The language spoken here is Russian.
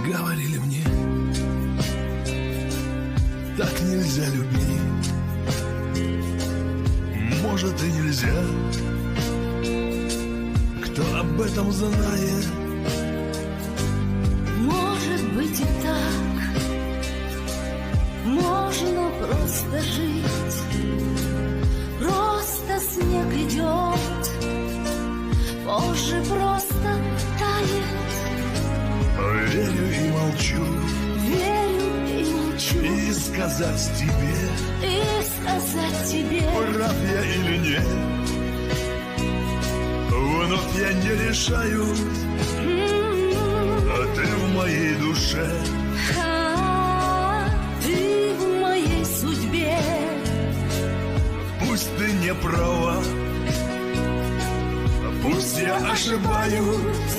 Говорили мне, так нельзя любить. Может и нельзя. Кто об этом знает? Может быть и так. Можно просто жить. Просто снег идет, позже просто тает. Верю и молчу. Верю и молчу. И сказать тебе, прав я или нет, вновь я не решаюсь. А ты в моей душе. Ты в моей судьбе. Пусть ты не права, пусть я ошибаюсь,